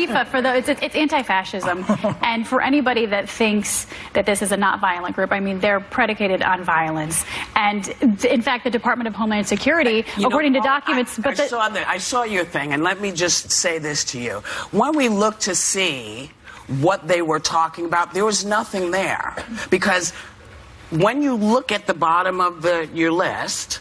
Antifa, it's anti-fascism. And for anybody that thinks that this is a not violent group, I mean, they're predicated on violence. And in fact, the Department of Homeland Security, according to documents... I saw your thing, and let me just say this to you. When we looked to see what they were talking about, there was nothing there. Because when you look at the bottom of your list,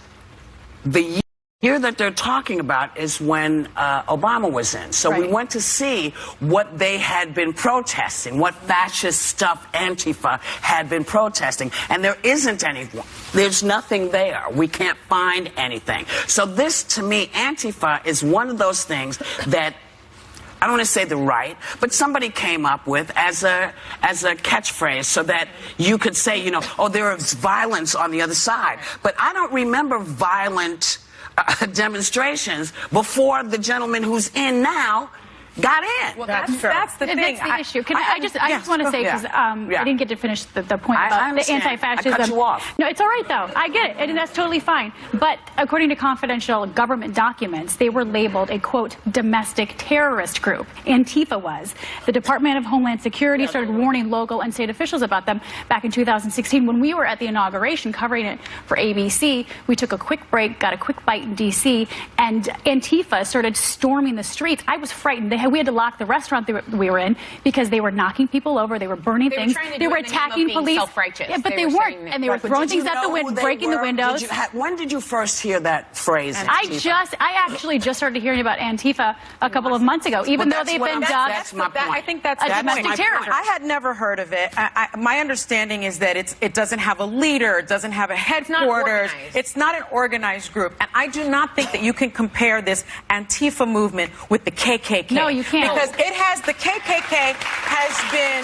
the year that they're talking about is when Obama was in. So we went to see what they had been protesting, what fascist stuff Antifa had been protesting. And there isn't anyone. There's nothing there. We can't find anything. So this, to me, Antifa is one of those things that I don't want to say the right, but somebody came up with as a catchphrase so that you could say, you know, oh, there is violence on the other side. But I don't remember violent demonstrations before the gentleman who's in now got in. Well, that's the thing. That's the issue. I just want to say, because I didn't get to finish the point about the anti-fascism. I cut you off. No, it's all right, though. I get it, and that's totally fine. But according to confidential government documents, they were labeled a, quote, domestic terrorist group. Antifa was. The Department of Homeland Security started warning local and state officials about them back in 2016. When we were at the inauguration covering it for ABC, we took a quick break, got a quick bite in D.C., and Antifa started storming the streets. I was frightened. We had to lock the restaurant that we were in because they were knocking people over, they were burning things, they were attacking police. Yeah, but they weren't, and they were throwing things at the window, breaking the windows. When did you first hear that phrase? I actually just started hearing about Antifa a couple of months ago, even though they've been dubbed. I think that's a domestic terror. I had never heard of it. My understanding is that it doesn't have a leader, it doesn't have a headquarters. It's not an organized group, and I do not think that you can compare this Antifa movement with the KKK. No, you can't. Because the KKK has been,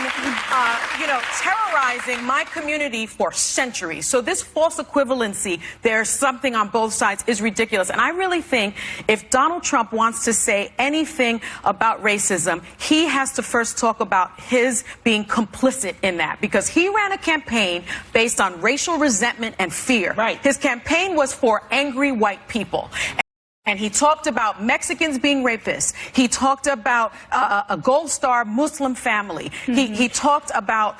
terrorizing my community for centuries. So this false equivalency, there's something on both sides, is ridiculous. And I really think if Donald Trump wants to say anything about racism, he has to first talk about his being complicit in that. Because he ran a campaign based on racial resentment and fear. Right. His campaign was for angry white people. And he talked about Mexicans being rapists. He talked about a Gold Star Muslim family. He talked about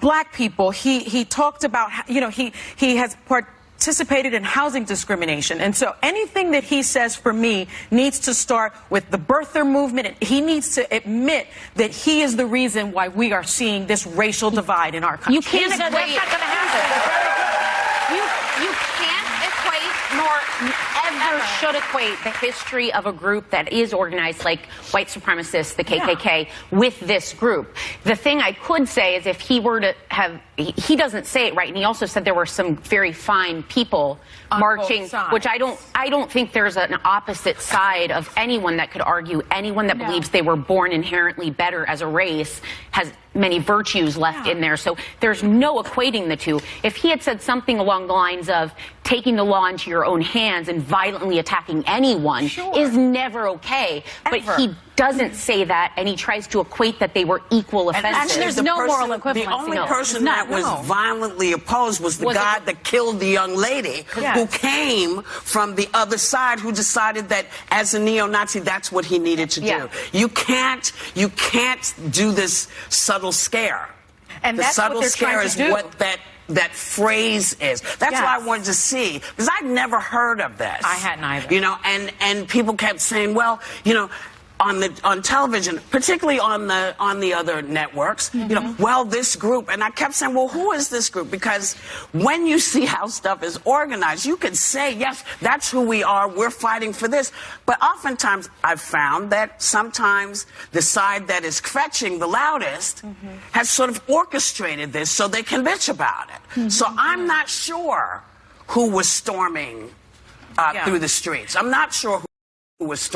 black people. He talked about, he has participated in housing discrimination. And so anything that he says, for me, needs to start with the birther movement. He needs to admit that he is the reason why we are seeing this racial divide in our country. You can't That's not going to happen. You can't equate, nor ever should equate the history of a group that is organized like white supremacists, the KKK, with this group. The thing I could say is if he were to have, he doesn't say it right, and he also said there were some very fine people marching, which I don't think there's an opposite side of anyone that could argue. Anyone that believes they were born inherently better as a race has many virtues left in there. So there's no equating the two. If he had said something along the lines of taking the law into your own hands and violently attacking anyone is never okay. But he doesn't say that, and he tries to equate that they were equal offenses. And there's no moral equivalency. The only person that was violently opposed was the guy that killed the young lady who came from the other side, who decided that as a neo-Nazi, that's what he needed to do. You can't do this subtle scare. And the subtle scare is what that phrase is. That's what I wanted to see, because I'd never heard of this. I hadn't either. And people kept saying, well, on television, particularly on the other networks, well, this group, and I kept saying, well, who is this group? Because when you see how stuff is organized, you can say, yes, that's who we are, we're fighting for this. But oftentimes I've found that sometimes the side that is fetching the loudest has sort of orchestrated this so they can bitch about it. So I'm not sure who was storming through the streets. I'm not sure who was storming.